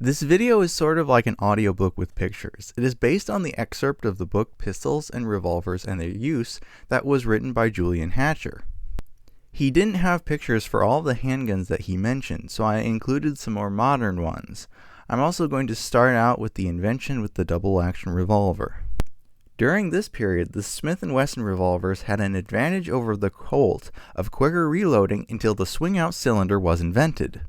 This video is sort of like an audiobook with pictures. It is based on the excerpt of the book Pistols and Revolvers and Their Use that was written by Julian Hatcher. He didn't have pictures for all the handguns that he mentioned, so I included some more modern ones. I'm also going to start out with the invention with the double-action revolver. During this period, the Smith & Wesson revolvers had an advantage over the Colt of quicker reloading until the swing-out cylinder was invented.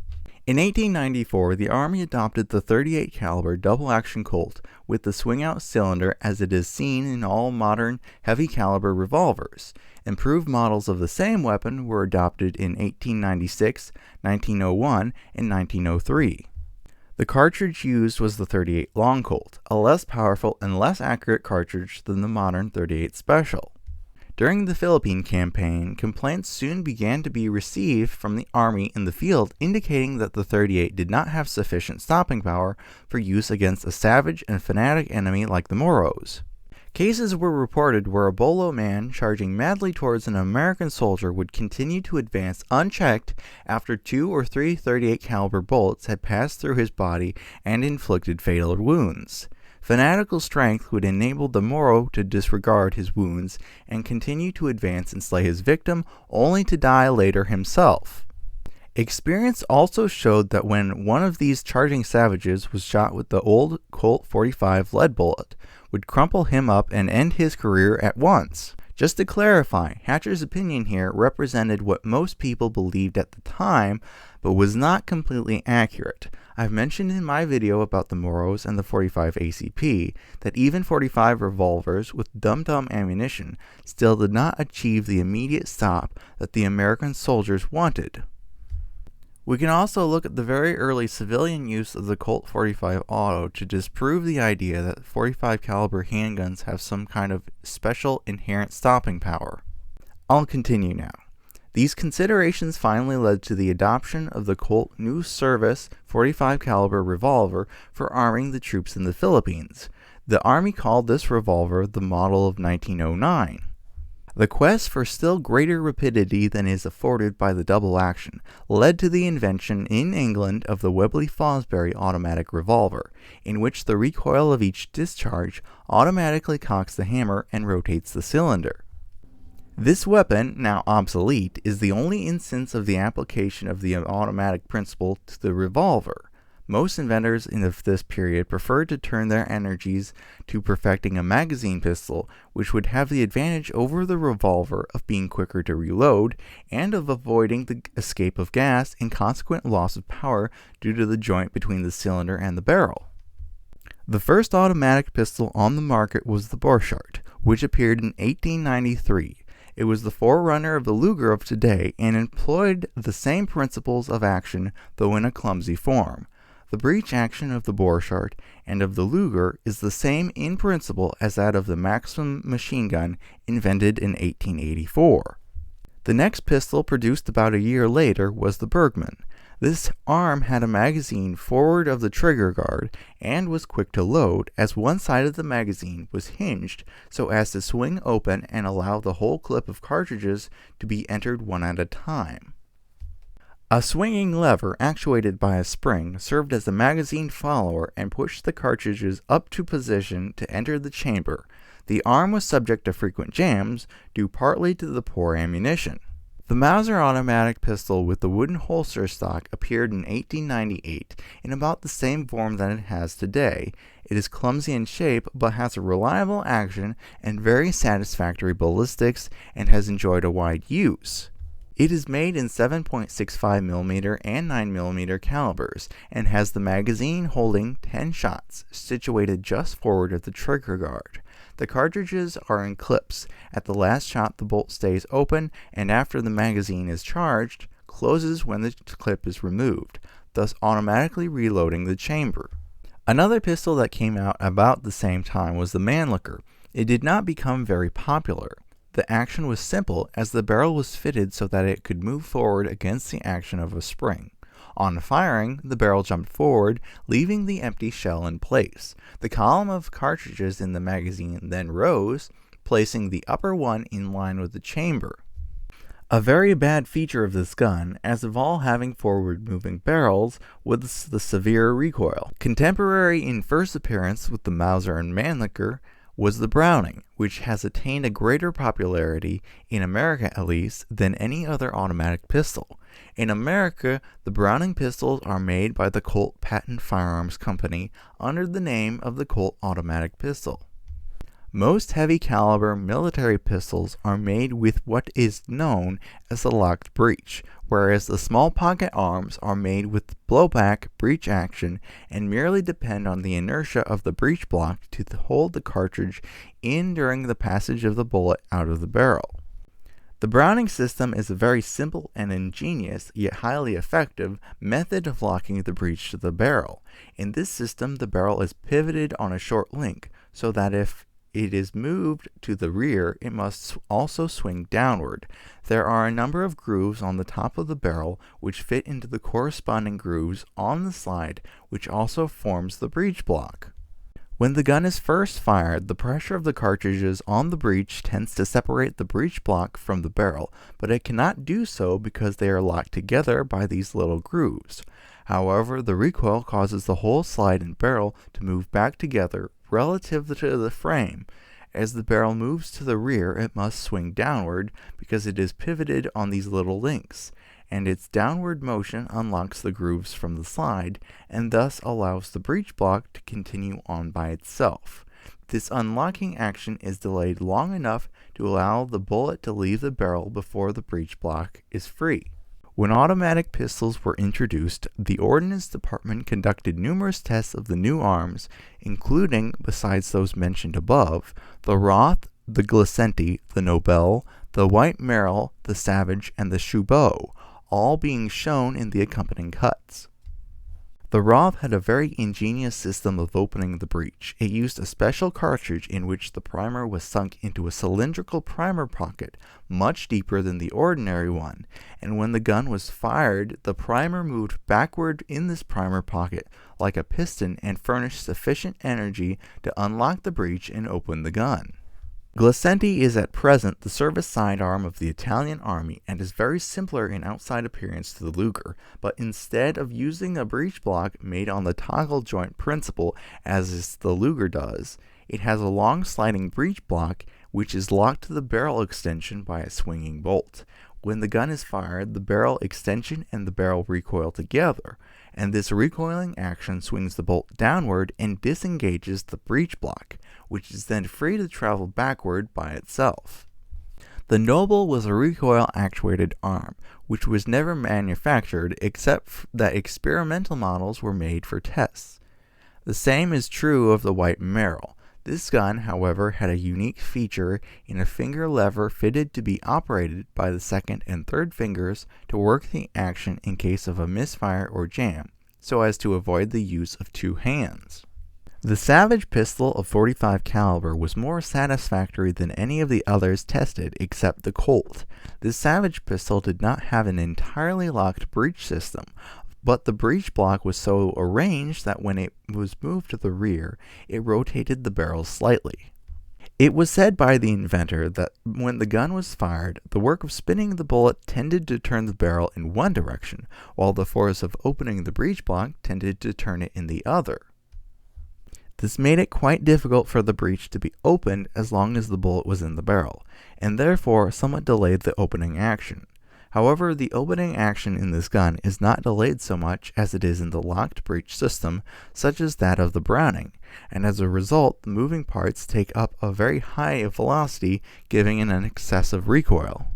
In 1894, the Army adopted the .38 caliber double-action Colt with the swing-out cylinder as it is seen in all modern heavy-caliber revolvers. Improved models of the same weapon were adopted in 1896, 1901, and 1903. The cartridge used was the .38 Long Colt, a less powerful and less accurate cartridge than the modern .38 Special. During the Philippine campaign, complaints soon began to be received from the Army in the field indicating that the .38 did not have sufficient stopping power for use against a savage and fanatic enemy like the Moros. Cases were reported where a Bolo man charging madly towards an American soldier would continue to advance unchecked after 2 or 3 .38 caliber bullets had passed through his body and inflicted fatal wounds. Fanatical strength would enable the Moro to disregard his wounds and continue to advance and slay his victim, only to die later himself. Experience also showed that when one of these charging savages was shot with the old Colt 45 lead bullet, would crumple him up and end his career at once. Just to clarify, Hatcher's opinion here represented what most people believed at the time, but was not completely accurate. I've mentioned in my video about the Moros and the 45 ACP that even 45 revolvers with dum-dum ammunition still did not achieve the immediate stop that the American soldiers wanted. We can also look at the very early civilian use of the Colt 45 Auto to disprove the idea that 45 caliber handguns have some kind of special inherent stopping power. I'll continue now. These considerations finally led to the adoption of the Colt New Service 45 caliber revolver for arming the troops in the Philippines. The Army called this revolver the model of 1909. The quest for still greater rapidity than is afforded by the double action led to the invention in England of the Webley-Fosbury automatic revolver, in which the recoil of each discharge automatically cocks the hammer and rotates the cylinder. This weapon, now obsolete, is the only instance of the application of the automatic principle to the revolver. Most inventors in this period preferred to turn their energies to perfecting a magazine pistol, which would have the advantage over the revolver of being quicker to reload and of avoiding the escape of gas and consequent loss of power due to the joint between the cylinder and the barrel. The first automatic pistol on the market was the Borchardt, which appeared in 1893. It was the forerunner of the Luger of today and employed the same principles of action, though in a clumsy form. The breech action of the Borchardt and of the Luger is the same in principle as that of the Maxim machine gun invented in 1884. The next pistol produced about a year later was the Bergmann. This arm had a magazine forward of the trigger guard and was quick to load, as one side of the magazine was hinged so as to swing open and allow the whole clip of cartridges to be entered one at a time. A swinging lever actuated by a spring served as a magazine follower and pushed the cartridges up to position to enter the chamber. The arm was subject to frequent jams, due partly to the poor ammunition. The Mauser automatic pistol with the wooden holster stock appeared in 1898 in about the same form that it has today. It is clumsy in shape but has a reliable action and very satisfactory ballistics and has enjoyed a wide use. It is made in 7.65mm and 9mm calibers and has the magazine holding 10 shots situated just forward of the trigger guard. The cartridges are in clips. At the last shot the bolt stays open and after the magazine is charged, closes when the clip is removed, thus automatically reloading the chamber. Another pistol that came out about the same time was the Mannlicher. It did not become very popular. The action was simple as the barrel was fitted so that it could move forward against the action of a spring. On firing, the barrel jumped forward, leaving the empty shell in place. The column of cartridges in the magazine then rose, placing the upper one in line with the chamber. A very bad feature of this gun, as of all having forward-moving barrels, was the severe recoil. Contemporary in first appearance with the Mauser and Mannlicher was the Browning, which has attained a greater popularity, in America at least, than any other automatic pistol. In America, the Browning pistols are made by the Colt Patent Firearms Company under the name of the Colt Automatic Pistol. Most heavy caliber military pistols are made with what is known as a locked breech, whereas the small pocket arms are made with blowback breech action and merely depend on the inertia of the breech block to hold the cartridge in during the passage of the bullet out of the barrel. The Browning system is a very simple and ingenious, yet highly effective, method of locking the breech to the barrel. In this system, the barrel is pivoted on a short link, so that if it is moved to the rear, it must also swing downward. There are a number of grooves on the top of the barrel which fit into the corresponding grooves on the slide, which also forms the breech block. When the gun is first fired, the pressure of the cartridges on the breech tends to separate the breech block from the barrel, but it cannot do so because they are locked together by these little grooves. However, the recoil causes the whole slide and barrel to move back together relative to the frame. As the barrel moves to the rear, it must swing downward because it is pivoted on these little links, and its downward motion unlocks the grooves from the slide and thus allows the breech block to continue on by itself. This unlocking action is delayed long enough to allow the bullet to leave the barrel before the breech block is free. When automatic pistols were introduced, the Ordnance Department conducted numerous tests of the new arms, including, besides those mentioned above, the Roth, the Glisenti, the Nobel, the White Merrill, the Savage, and the Chubot, all being shown in the accompanying cuts. The Roth had a very ingenious system of opening the breech. It used a special cartridge in which the primer was sunk into a cylindrical primer pocket, much deeper than the ordinary one, and when the gun was fired, the primer moved backward in this primer pocket like a piston and furnished sufficient energy to unlock the breech and open the gun. Glisenti is at present the service sidearm of the Italian army and is very similar in outside appearance to the Luger, but instead of using a breech block made on the toggle joint principle as the Luger does, it has a long sliding breech block which is locked to the barrel extension by a swinging bolt. When the gun is fired, the barrel extension and the barrel recoil together, and this recoiling action swings the bolt downward and disengages the breech block, which is then free to travel backward by itself. The Noble was a recoil-actuated arm, which was never manufactured except that experimental models were made for tests. The same is true of the White Merrill. This gun, however, had a unique feature in a finger lever fitted to be operated by the second and third fingers to work the action in case of a misfire or jam, so as to avoid the use of two hands. The Savage pistol of .45 caliber was more satisfactory than any of the others tested except the Colt. This Savage pistol did not have an entirely locked breech system, but the breech block was so arranged that when it was moved to the rear, it rotated the barrel slightly. It was said by the inventor that when the gun was fired, the work of spinning the bullet tended to turn the barrel in one direction, while the force of opening the breech block tended to turn it in the other. This made it quite difficult for the breech to be opened as long as the bullet was in the barrel, and therefore somewhat delayed the opening action. However, the opening action in this gun is not delayed so much as it is in the locked breech system, such as that of the Browning, and as a result, the moving parts take up a very high velocity, giving an excessive recoil.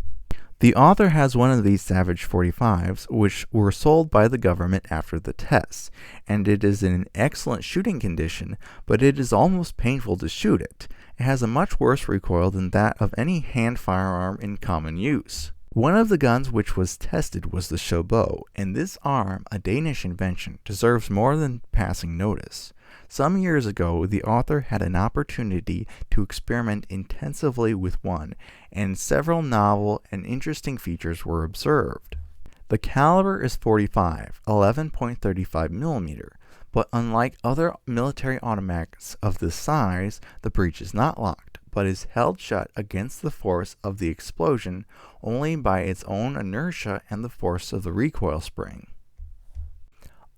The author has one of these Savage 45s, which were sold by the government after the tests, and it is in excellent shooting condition, but it is almost painful to shoot it. It has a much worse recoil than that of any hand firearm in common use. One of the guns which was tested was the Chubot, and this arm, a Danish invention, deserves more than passing notice. Some years ago, the author had an opportunity to experiment intensively with one, and several novel and interesting features were observed. The caliber is .45, 11.35 millimeter, but unlike other military automatics of this size, the breech is not locked, but is held shut against the force of the explosion only by its own inertia and the force of the recoil spring.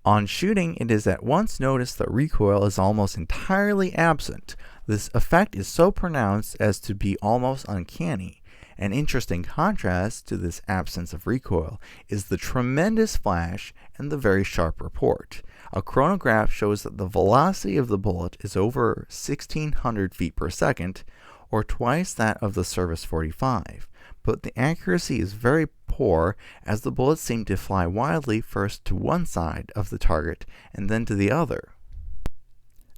On shooting, it is at once noticed that recoil is almost entirely absent. This effect is so pronounced as to be almost uncanny. An interesting contrast to this absence of recoil is the tremendous flash and the very sharp report. A chronograph shows that the velocity of the bullet is over 1,600 feet per second, or twice that of the Service 45. But the accuracy is very poor, as the bullets seem to fly wildly first to one side of the target and then to the other.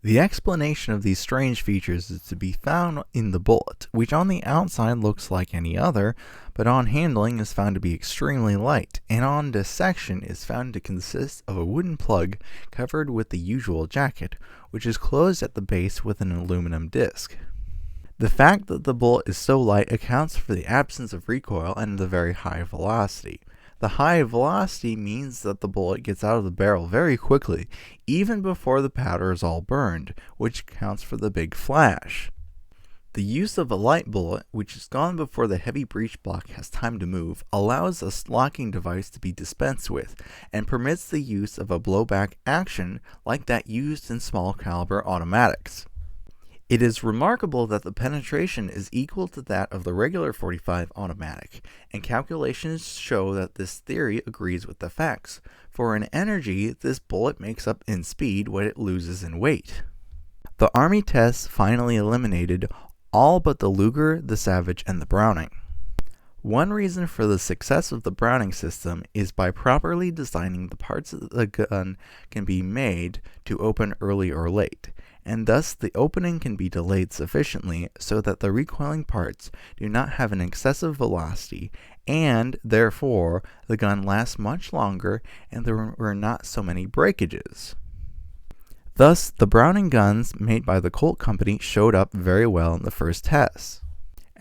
The explanation of these strange features is to be found in the bullet, which on the outside looks like any other, but on handling is found to be extremely light, and on dissection is found to consist of a wooden plug covered with the usual jacket, which is closed at the base with an aluminum disc. The fact that the bullet is so light accounts for the absence of recoil and the very high velocity. The high velocity means that the bullet gets out of the barrel very quickly, even before the powder is all burned, which accounts for the big flash. The use of a light bullet, which is gone before the heavy breech block has time to move, allows a locking device to be dispensed with, and permits the use of a blowback action like that used in small caliber automatics. It is remarkable that the penetration is equal to that of the regular .45 automatic, and calculations show that this theory agrees with the facts. For in energy, this bullet makes up in speed what it loses in weight. The Army tests finally eliminated all but the Luger, the Savage, and the Browning. One reason for the success of the Browning system is by properly designing the parts that the gun can be made to open early or late, and thus the opening can be delayed sufficiently so that the recoiling parts do not have an excessive velocity, and therefore the gun lasts much longer and there were not so many breakages. Thus, the Browning guns made by the Colt Company showed up very well in the first tests.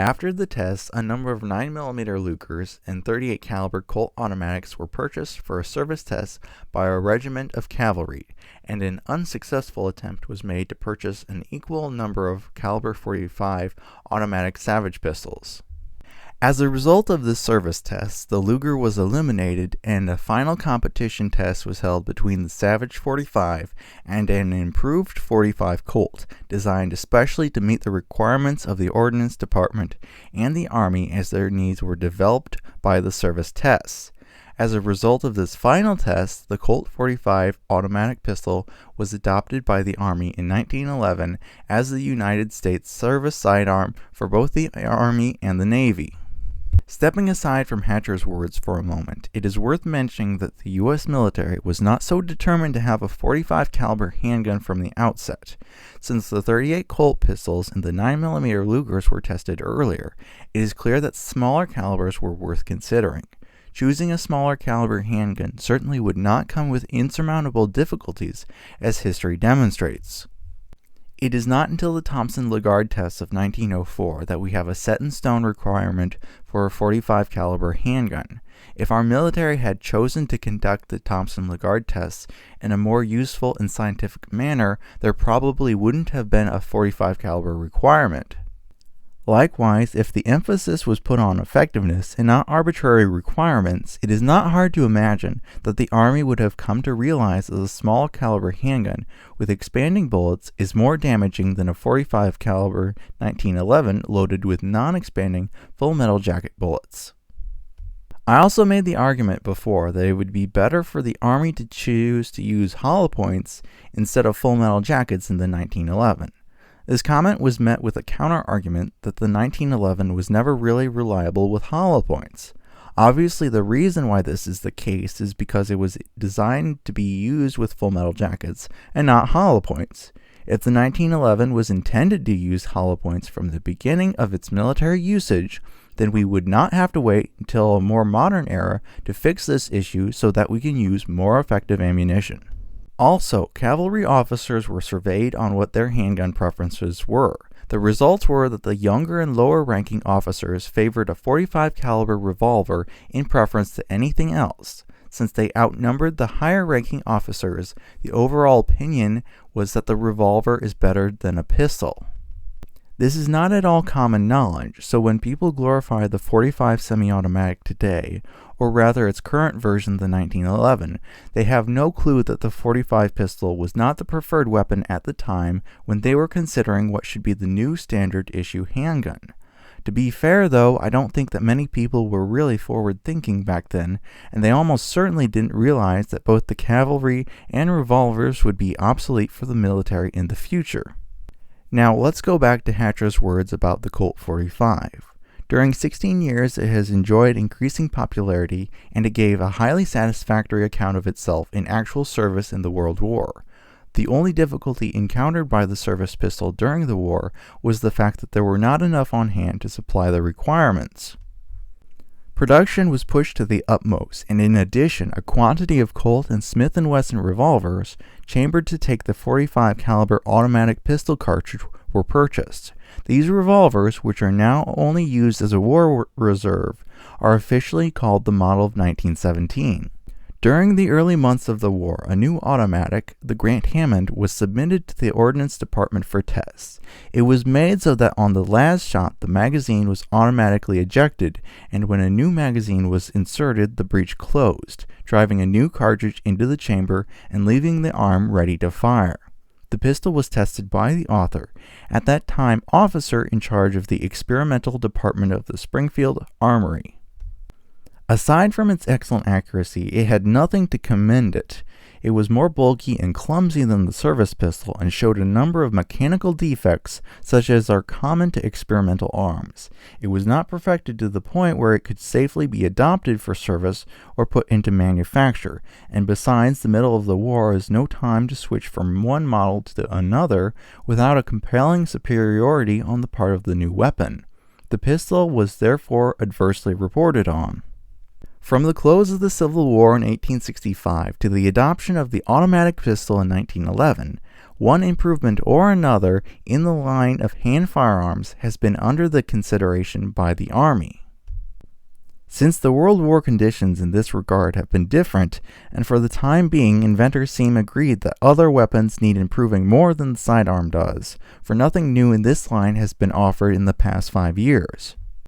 After the tests, a number of 9mm Lugers and .38 caliber Colt automatics were purchased for a service test by a regiment of cavalry, and an unsuccessful attempt was made to purchase an equal number of caliber .45 automatic Savage pistols. As a result of this service test, the Luger was eliminated and a final competition test was held between the Savage 45 and an improved .45 Colt, designed especially to meet the requirements of the Ordnance Department and the Army as their needs were developed by the service tests. As a result of this final test, the Colt .45 automatic pistol was adopted by the Army in 1911 as the United States service sidearm for both the Army and the Navy. Stepping aside from Hatcher's words for a moment, it is worth mentioning that the U.S. military was not so determined to have a .45 caliber handgun from the outset. Since the .38 Colt pistols and the 9mm Lugers were tested earlier, it is clear that smaller calibers were worth considering. Choosing a smaller caliber handgun certainly would not come with insurmountable difficulties, as history demonstrates. It is not until the Thompson-Lagarde tests of 1904 that we have a set-in-stone requirement for a .45 caliber handgun. If our military had chosen to conduct the Thompson-Lagarde tests in a more useful and scientific manner, there probably wouldn't have been a .45 caliber requirement. Likewise, if the emphasis was put on effectiveness and not arbitrary requirements, it is not hard to imagine that the Army would have come to realize that a small caliber handgun with expanding bullets is more damaging than a .45 caliber 1911 loaded with non-expanding full metal jacket bullets. I also made the argument before that it would be better for the Army to choose to use hollow points instead of full metal jackets in the 1911. This comment was met with a counter-argument that the 1911 was never really reliable with hollow points. Obviously, the reason why this is the case is because it was designed to be used with full metal jackets and not hollow points. If the 1911 was intended to use hollow points from the beginning of its military usage, then we would not have to wait until a more modern era to fix this issue so that we can use more effective ammunition. Also, cavalry officers were surveyed on what their handgun preferences were. The results were that the younger and lower-ranking officers favored a .45 caliber revolver in preference to anything else. Since they outnumbered the higher-ranking officers, the overall opinion was that the revolver is better than a pistol. This is not at all common knowledge, so when people glorify the .45 semi-automatic today, or rather its current version, the 1911, they have no clue that the .45 pistol was not the preferred weapon at the time when they were considering what should be the new standard issue handgun. To be fair though, I don't think that many people were really forward-thinking back then, and they almost certainly didn't realize that both the cavalry and revolvers would be obsolete for the military in the future. Now let's go back to Hatcher's words about the Colt 45. During 16 years it has enjoyed increasing popularity, and it gave a highly satisfactory account of itself in actual service in the World War. The only difficulty encountered by the service pistol during the war was the fact that there were not enough on hand to supply the requirements. Production was pushed to the utmost, and in addition, a quantity of Colt and Smith & Wesson revolvers, chambered to take the .45 caliber automatic pistol cartridge, were purchased. These revolvers, which are now only used as a war reserve, are officially called the model of 1917. During the early months of the war, a new automatic, the Grant Hammond, was submitted to the Ordnance Department for tests. It was made so that on the last shot the magazine was automatically ejected, and when a new magazine was inserted the breech closed, driving a new cartridge into the chamber and leaving the arm ready to fire. The pistol was tested by the author, at that time officer in charge of the experimental department of the Springfield Armory. Aside from its excellent accuracy, it had nothing to commend it. It was more bulky and clumsy than the service pistol and showed a number of mechanical defects such as are common to experimental arms. It was not perfected to the point where it could safely be adopted for service or put into manufacture, and besides, the middle of the war is no time to switch from one model to another without a compelling superiority on the part of the new weapon. The pistol was therefore adversely reported on. From the close of the Civil War in 1865 to the adoption of the automatic pistol in 1911, one improvement or another in the line of hand firearms has been under the consideration by the Army. Since the World War conditions in this regard have been different, and for the time being inventors seem agreed that other weapons need improving more than the sidearm does, for nothing new in this line has been offered in the past 5 years.